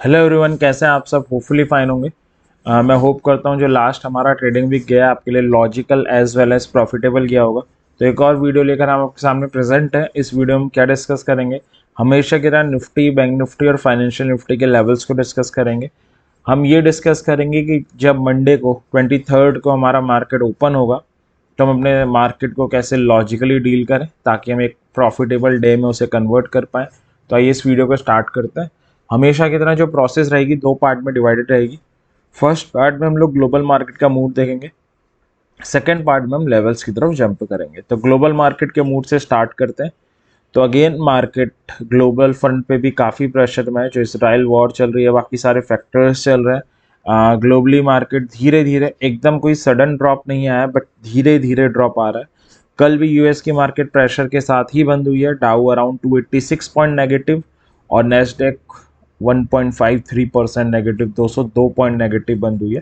Hello everyone, कैसे हैं आप सब? होपफुली फाइन होंगे। मैं होप करता हूं जो लास्ट हमारा ट्रेडिंग वीक गया आपके लिए logical as well as profitable गया होगा। तो एक और वीडियो लेकर हम आपके सामने प्रेजेंट है। इस वीडियो में क्या डिस्कस करेंगे? हमेशा की तरह निफ्टी, बैंक निफ्टी और फाइनेंशियल निफ्टी के लेवल्स को डिस्कस करेंगे। हम ये डिस्कस करेंगे कि जब मंडे को 23rd को हमारा मार्केट ओपन होगा तो हम अपने मार्केट को कैसे लॉजिकली डील करें ताकि हम एक प्रॉफिटेबल डे में उसे कन्वर्ट कर पाएँ। तो आइए इस वीडियो को स्टार्ट करते हैं। हमेशा की तरह जो प्रोसेस रहेगी दो पार्ट में डिवाइडेड रहेगी। फर्स्ट पार्ट में हम लोग ग्लोबल मार्केट का मूड देखेंगे, सेकेंड पार्ट में हम लेवल्स की तरफ जंप करेंगे। तो ग्लोबल मार्केट के मूड से स्टार्ट करते हैं। तो अगेन मार्केट ग्लोबल फ्रंट पे भी काफ़ी प्रेशर में है, जो इसराइल वॉर चल रही है, बाकी सारे फैक्टर्स चल रहे हैं। ग्लोबली मार्केट धीरे धीरे, एकदम कोई सडन ड्रॉप नहीं आया बट धीरे धीरे ड्रॉप आ रहा है। कल भी यूएस की मार्केट प्रेशर के साथ ही बंद हुई है। डाउ अराउंड 286 पॉइंट नेगेटिव और नेस्डेक 1.53% नेगेटिव, 202 पॉइंट नेगेटिव बंद हुई है।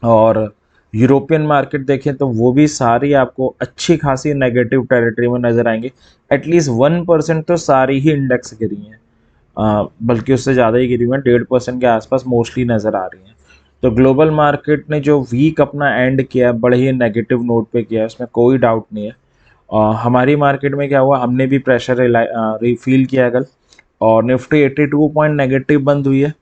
और यूरोपियन मार्केट देखें तो वो भी सारी आपको अच्छी खासी नेगेटिव टेरिटरी में नजर आएंगी। एटलीस्ट 1% तो सारी ही इंडेक्स गिरी हैं, बल्कि उससे ज़्यादा ही गिरी हुई हैं, 1.5% के आसपास मोस्टली नज़र आ रही हैं। तो ग्लोबल मार्केट ने जो वीक अपना एंड किया बड़े ही नेगेटिव नोट पे किया है, उसमें कोई डाउट नहीं है। हमारी मार्केट में क्या हुआ, हमने भी प्रेशर रिफील किया कल और निफ्टी 82 पॉइंट नेगेटिव बंद हुई है।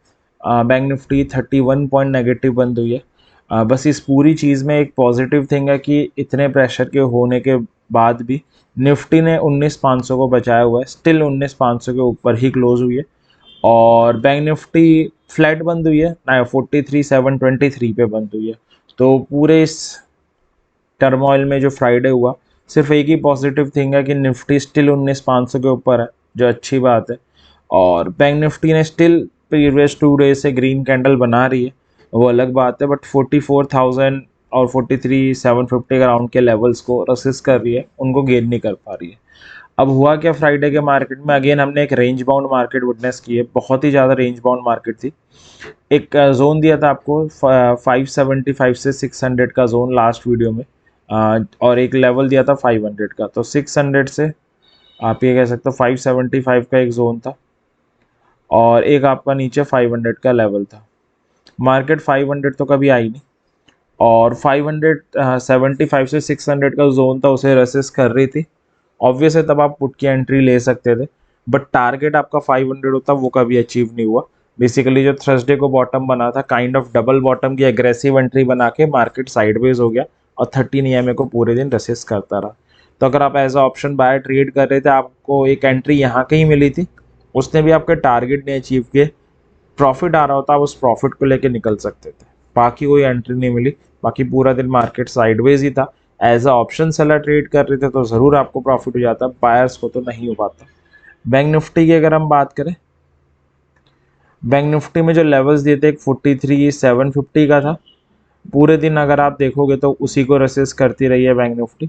बैंक निफ्टी 31 पॉइंट नेगेटिव बंद हुई है। बस इस पूरी चीज़ में एक पॉजिटिव थिंग है कि इतने प्रेशर के होने के बाद भी निफ्टी ने 19,500 को बचाया हुआ है, स्टिल 19,500 के ऊपर ही क्लोज हुई है। और बैंक निफ्टी फ्लैट बंद हुई है ना, 43,723 पे बंद हुई है। तो पूरे इस टर्मोइल में जो फ्राइडे हुआ, सिर्फ एक ही पॉजिटिव थिंग है कि निफ्टी स्टिल 19,500 के ऊपर है, जो अच्छी बात है। और बैंक निफ्टी ने स्टिल प्रीवियस 2 डेज से ग्रीन कैंडल बना रही है, वो अलग बात है, बट 44,000 और 43,750 के राउंड के लेवल्स को रसिस्ट कर रही है, उनको गेन नहीं कर पा रही है। अब हुआ क्या फ्राइडे के मार्केट में, अगेन हमने एक रेंज बाउंड मार्केट विटनेस की है। बहुत ही ज़्यादा रेंज बाउंड मार्केट थी। एक जोन दिया था आपको 575 से 600 का जोन लास्ट वीडियो में, और एक लेवल दिया था 500 का। तो 600 से आप ये कह सकते हो 575 का एक जोन था और एक आपका नीचे 500 का लेवल था। मार्केट 500 तो कभी आई नहीं और 575 से 600 का जोन था, उसे रेसिस्ट कर रही थी। ऑब्वियस है तब आप पुट की एंट्री ले सकते थे, बट टारगेट आपका 500 होता, वो कभी अचीव नहीं हुआ। बेसिकली जो थर्सडे को बॉटम बना था, काइंड ऑफ डबल बॉटम की एग्रेसिव एंट्री बना के मार्केट साइडवेज हो गया और 13 ईएमए को पूरे दिन रेसिस्ट करता रहा। तो अगर आप as a option buy trade कर रहे थे, आपको एक एंट्री यहाँ कहीं मिली थी, उसने भी आपके टारगेट नहीं अचीव किए, प्रॉफिट आ रहा होता, आप उस प्रॉफिट को लेके निकल सकते थे। बाकी कोई एंट्री नहीं मिली, बाकी पूरा दिन मार्केट साइडवेज ही था। As a option seller trade कर रहे थे तो ज़रूर आपको प्रॉफिट हो जाता, बायर्स को तो नहीं हो पाता। बैंक निफ्टी की अगर हम बात करें, बैंक निफ्टी में जो लेवल्स दिए थे, एक 43,750 का था। पूरे दिन अगर आप देखोगे तो उसी को रेसिस्ट करती रही है बैंक निफ्टी,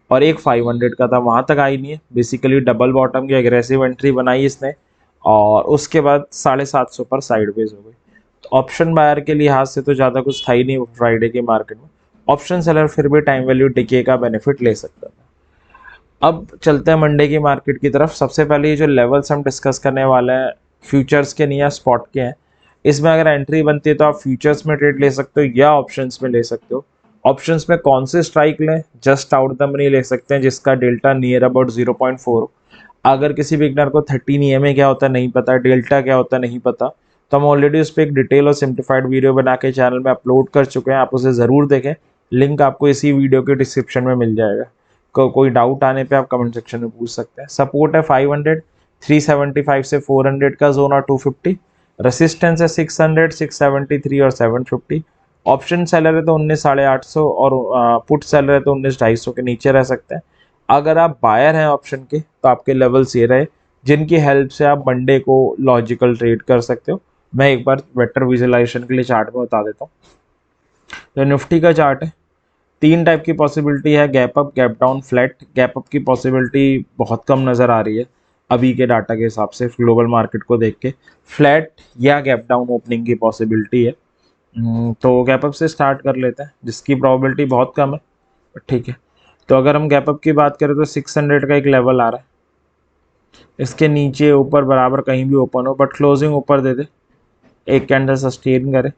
और एक 500 का था, वहां तक आई नहीं है। बेसिकली डबल बॉटम की एग्रेसिव एंट्री बनाई इसने और उसके बाद 750 पर साइडवेज हो गई। तो ऑप्शन बायर के लिहाज से तो ज़्यादा कुछ था ही नहीं फ्राइडे के मार्केट में। ऑप्शन सेलर फिर भी टाइम वैल्यू डिके का बेनिफिट ले सकता था। अब चलते हैं मंडे की मार्केट की तरफ। सबसे पहले ये जो लेवल्स हम डिस्कस करने वाले हैं, फ्यूचर्स के नहीं या स्पॉट के हैं। इसमें अगर एंट्री बनती है तो आप फ्यूचर्स में ट्रेड ले सकते हो या ऑप्शंस में ले सकते हो। ऑप्शंस में कौन से स्ट्राइक लें? जस्ट आउट द मनी ले सकते हैं जिसका डेल्टा नियर अबाउट 0.4 हो। अगर किसी बिगनर को 13 ईएमए क्या होता है नहीं पता, डेल्टा क्या होता है नहीं पता, तो हम ऑलरेडी उस पर एक डिटेल और सिंप्लीफाइड वीडियो बना के चैनल में अपलोड कर चुके हैं, आप उसे ज़रूर देखें। लिंक आपको इसी वीडियो के डिस्क्रिप्शन में मिल जाएगा। कोई डाउट आने पे आप कमेंट सेक्शन में पूछ सकते हैं। सपोर्ट है 500, 375 से 400 का जोन और 250। रेसिस्टेंस है 600, 673 और 750। ऑप्शन सेलर है तो 19,850 और पुट सेलर है तो 19,250 के नीचे रह सकते हैं। अगर आप बायर हैं ऑप्शन के तो आपके लेवल्स ये रहे जिनकी हेल्प से आप मंडे को लॉजिकल ट्रेड कर सकते हो। मैं एक बार बेटर विजुअलाइजेशन के लिए चार्ट में बता देता हूँ। तो निफ्टी का चार्ट है, तीन टाइप की पॉसिबिलिटी है, gap up, gap down, flat. Gap up की पॉसिबिलिटी बहुत कम नज़र आ रही है अभी के डाटा के हिसाब से, ग्लोबल मार्केट को देख के। फ्लैट या गैप डाउन ओपनिंग की पॉसिबिलिटी है। तो गैप अप से स्टार्ट कर लेते हैं, जिसकी प्रोबेबिलिटी बहुत कम है, ठीक है। तो अगर हम गैप अप की बात करें तो 600 का एक लेवल आ रहा है, इसके नीचे ऊपर बराबर कहीं भी ओपन हो बट क्लोजिंग ऊपर दे दे एक कैंडल सस्टेन करे,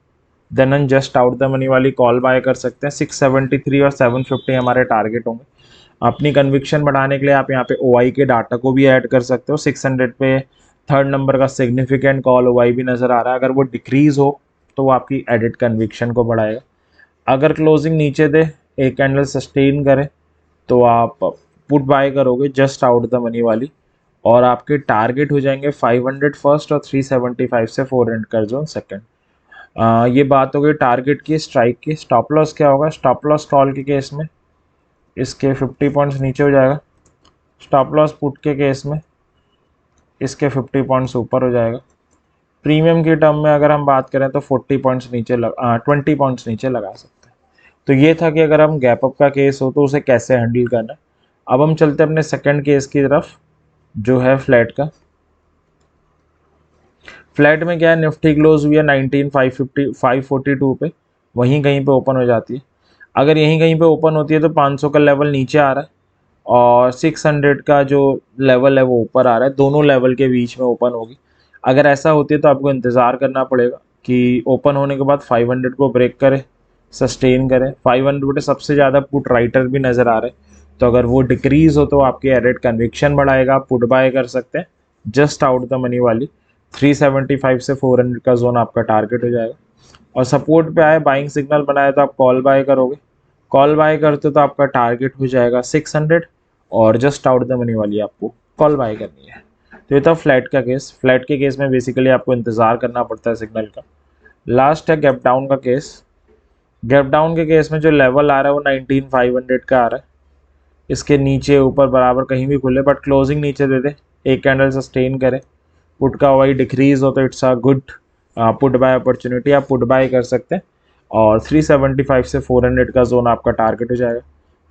देन हम जस्ट आउट द मनी वाली कॉल बाय कर सकते हैं। 673 और 750 हमारे टारगेट होंगे। अपनी कन्विक्शन बढ़ाने के लिए आप यहाँ पे OI के डाटा को भी ऐड कर सकते हो। 600 पे थर्ड नंबर का सिग्निफिकेंट कॉल OI भी नज़र आ रहा है, अगर वो डिक्रीज हो तो वो आपकी एडिट कन्विक्शन को बढ़ाएगा। अगर क्लोजिंग नीचे दे, एक कैंडल सस्टेन करे, तो आप पुट बाय करोगे जस्ट आउट द मनी वाली, और आपके टारगेट हो जाएंगे 500 फर्स्ट और 375 से 400 कर जोन सेकंड। ये बात हो गई टारगेट की। स्ट्राइक की स्टॉप लॉस क्या होगा? स्टॉप लॉस कॉल के केस में इसके 50 पॉइंट्स नीचे हो जाएगा। स्टॉप लॉस पुट के केस में इसके 50 पॉइंट्स ऊपर हो जाएगा। प्रीमियम की टर्म में अगर हम बात करें तो 20 पॉइंट्स नीचे लगा सकते हैं। तो ये था कि अगर हम गैप अप का केस हो तो उसे कैसे हैंडल करना है। अब हम चलते हैं अपने सेकंड केस की तरफ, जो है फ्लैट का। फ्लैट में क्या है, निफ्टी क्लोज हुई है 19,542 पे, वहीं कहीं पे ओपन हो जाती है। अगर यहीं कहीं पे ओपन होती है तो 500 का लेवल नीचे आ रहा है और 600 का जो लेवल है वो ऊपर आ रहा है, दोनों लेवल के बीच में ओपन होगी। अगर ऐसा होती है तो आपको इंतज़ार करना पड़ेगा कि ओपन होने के बाद 500 को ब्रेक करे, सस्टेन करे। 500 पे सबसे ज़्यादा पुट राइटर भी नज़र आ रहे हैं, तो अगर वो डिक्रीज हो तो आपकी एडेड कन्विक्शन बढ़ाएगा, आप पुट बाय कर सकते हैं जस्ट आउट द मनी वाली। 375 से 400 का जोन आपका टारगेट हो जाएगा। और सपोर्ट पे आए, बाइंग सिग्नल बनाए तो आप कॉल बाय करोगे। कॉल बाय करते तो आपका टारगेट हो जाएगा 600, और जस्ट आउट द मनी वाली आपको कॉल बाय करनी है। तो ये था फ्लैट का केस। फ्लैट के केस में बेसिकली आपको इंतज़ार करना पड़ता है सिग्नल का। लास्ट है गैप डाउन का केस। गैप डाउन के केस में जो लेवल आ रहा है वो 19,500 का आ रहा है। इसके नीचे ऊपर बराबर कहीं भी खुले, बट क्लोजिंग नीचे दे दे, एक कैंडल सस्टेन करे, पुट का वही डिक्रीज हो तो it's a good put buy opportunity, आप पुट बाय कर सकते हैं। और 375 से 400 का जोन आपका टारगेट हो जाएगा।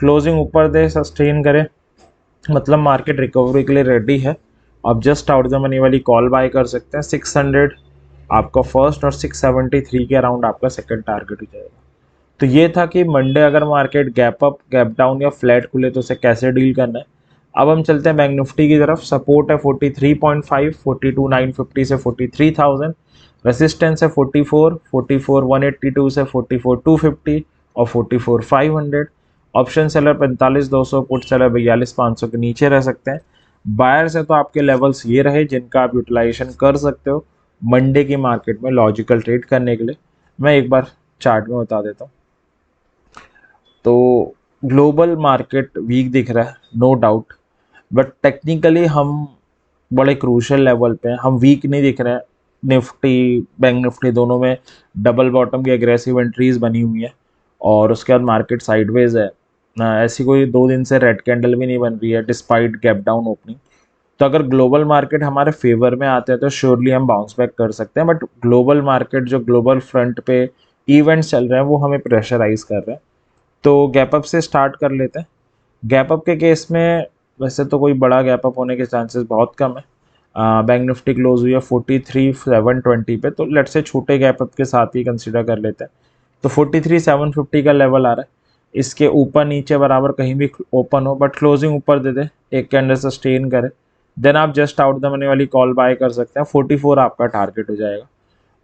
क्लोजिंग ऊपर दे, सस्टेन करे, मतलब मार्केट रिकवरी के लिए रेडी है। आप जस्ट आउट द मनी वाली कॉल बाय कर सकते हैं। 600 आपका फर्स्ट और 673 के अराउंड आपका सेकंड टारगेट हो जाएगा। तो ये था कि मंडे अगर market gap up, gap down या फ्लैट खुले तो उसे कैसे डील करना है। अब हम चलते हैं बैंक निफ्टी की तरफ। सपोर्ट है 43.5, 42,950 से 43,000। रेसिस्टेंस है 44, 44,182 से 44,250 और 44,500। ऑप्शन सेलर 45,200, पुट सेलर 42,500 के नीचे रह सकते हैं। बायर से तो आपके लेवल्स ये रहे जिनका आप यूटिलाइजेशन कर सकते हो मंडे की मार्केट में लॉजिकल ट्रेड करने के लिए। मैं एक बार चार्ट में बता देता हूँ। तो ग्लोबल मार्केट वीक दिख रहा है, नो डाउट, बट टेक्निकली हम बड़े क्रूशल लेवल पे हैं, हम वीक नहीं दिख रहे हैं। निफ्टी, बैंक निफ्टी दोनों में डबल बॉटम की एग्रेसिव एंट्रीज बनी हुई है, और उसके बाद मार्केट साइडवेज है ना। ऐसी कोई 2 दिन से रेड कैंडल भी नहीं बन रही है डिस्पाइट गैप डाउन ओपनिंग। तो अगर ग्लोबल मार्केट हमारे फेवर में आते हैं तो श्योरली हम बाउंस बैक कर सकते हैं, बट ग्लोबल मार्केट जो ग्लोबल फ्रंट पे इवेंट्स चल रहे हैं वो हमें प्रेशराइज कर रहे हैं। तो गैप अप से स्टार्ट कर लेते हैं। गैप अप के केस में वैसे तो कोई बड़ा गैप अप होने के चांसेस बहुत कम है। बैंक निफ्टी क्लोज हुई है 43,720 पे, तो लेट्स से छोटे गैप अप के साथ ही कंसीडर कर लेते हैं। तो 43,750 का लेवल आ रहा है, इसके ऊपर नीचे बराबर कहीं भी ओपन हो, बट क्लोजिंग ऊपर दे दे, एक कैंडल सस्टेन करे, देन आप जस्ट आउट द मनी वाली कॉल बाय कर सकते हैं। 44 आपका टारगेट हो जाएगा।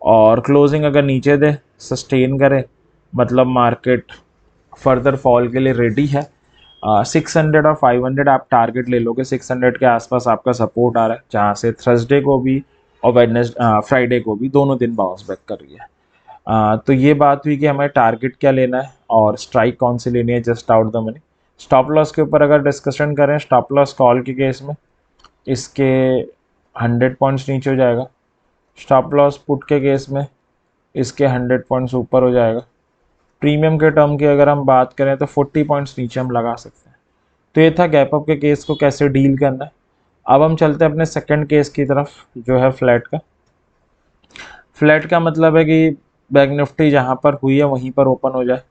और क्लोजिंग अगर नीचे दे, सस्टेन करे, मतलब मार्केट फर्दर फॉल के लिए रेडी है। 600 और 500 आप टारगेट ले लोगे। 600 के आसपास आपका सपोर्ट आ रहा है, जहाँ से थर्सडे को भी और फ्राइडे को भी दोनों दिन बाउंस बैक कर रही है। तो ये बात हुई कि हमें टारगेट क्या लेना है और स्ट्राइक कौन सी लेनी है just out the money. Stop loss के ऊपर अगर डिस्कशन करें, स्टॉप लॉस कॉल के केस में इसके 100 पॉइंट्स नीचे हो जाएगा। स्टॉप लॉस पुट के केस में इसके 100 पॉइंट्स ऊपर हो जाएगा। प्रीमियम के टर्म की अगर हम बात करें तो 40 पॉइंट्स नीचे हम लगा सकते हैं। तो ये था गैप अप के केस को कैसे डील करना है। अब हम चलते हैं अपने सेकंड केस की तरफ, जो है फ्लैट का। फ्लैट का मतलब है कि बैंक निफ्टी जहाँ पर हुई है वहीं पर ओपन हो जाए।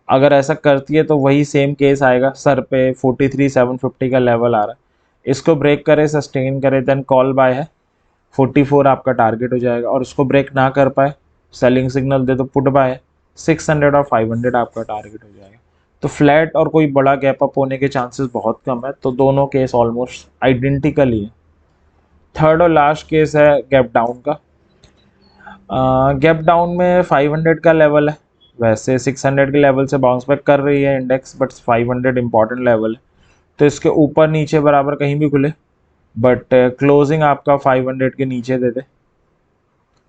अगर ऐसा करती है तो वही सेम केस आएगा, सर पे 43,750 का लेवल आ रहा है, इसको ब्रेक करे, सस्टेन करे, देन कॉल बाय है, 44 आपका टारगेट हो जाएगा। और उसको ब्रेक ना कर पाए, सेलिंग सिग्नल दे तो पुट बाय है, 600 और 500 आपका टारगेट हो जाएगा। तो फ्लैट और कोई बड़ा गैप अप होने के चांसेस बहुत कम है, तो दोनों केस ऑलमोस्ट आइडेंटिकल ही है। थर्ड और लास्ट केस है गैप डाउन का। गैप डाउन में 500 का लेवल है, वैसे 600 के लेवल से बाउंस बैक कर रही है इंडेक्स, बट 500 इंपॉर्टेंट लेवल है, तो इसके ऊपर नीचे बराबर कहीं भी खुले, बट क्लोजिंग आपका 500 के नीचे दे दे,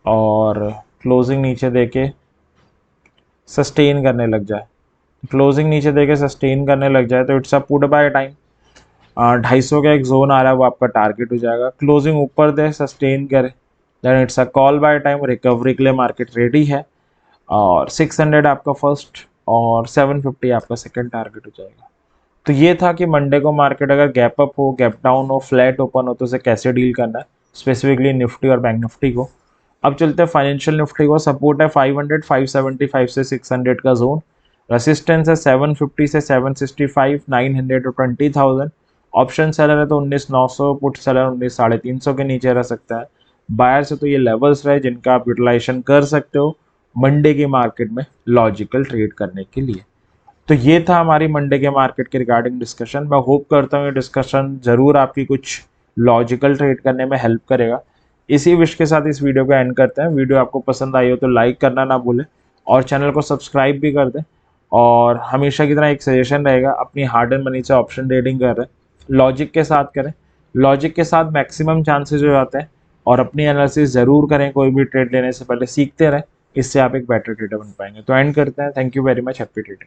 और क्लोजिंग नीचे देके सस्टेन करने लग जाए, क्लोजिंग नीचे देके सस्टेन करने लग जाए तो it's a put by time. 250 का एक जोन आ रहा है, वो आपका टारगेट हो जाएगा। क्लोजिंग ऊपर दे, सस्टेन करे, then it's a call buy time, recovery के लिए मार्केट रेडी है। और 600 आपका फर्स्ट और 750 आपका सेकंड टारगेट हो जाएगा। तो ये था कि मंडे को मार्केट अगर गैप अप हो, गैप डाउन हो, फ्लैट ओपन हो, तो उसे कैसे डील करना है, स्पेसिफिकली निफ्टी और बैंक निफ्टी को। अब चलते हैं फाइनेंशियल निफ्टी को। सपोर्ट है 500, 575 से 600 का जोन, रेसिस्टेंस है 750 से 765, 900 टू 20,000। ऑप्शन सेलर है तो 19,900, पुट सेलर 19,350 के नीचे रह सकता है। बायर से तो ये लेवल्स रहे जिनका आप यूटिलाइजेशन कर सकते हो मंडे की मार्केट में लॉजिकल ट्रेड करने के लिए। तो ये था हमारी मंडे के मार्केट के रिगार्डिंग डिस्कशन। मैं होप करता हूँ ये डिस्कशन ज़रूर आपकी कुछ लॉजिकल ट्रेड करने में हेल्प करेगा। इसी विश के साथ इस वीडियो को एंड करते हैं। वीडियो आपको पसंद आई हो तो लाइक करना ना भूलें और चैनल को सब्सक्राइब भी कर दें। और हमेशा की तरह एक सजेशन रहेगा, अपनी हार्ड एंड मनी से ऑप्शन ट्रेडिंग कर रहे हैं, लॉजिक के साथ करें। लॉजिक के साथ मैक्सिमम चांसेस हो जाते हैं, और अपनी एनालिसिस ज़रूर करें, कोई भी ट्रेड लेने से पहले सीखते रहें, इससे आप एक बेटर ट्रेडर बन पाएंगे। तो एंड करते हैं। Thank you very much, happy trading.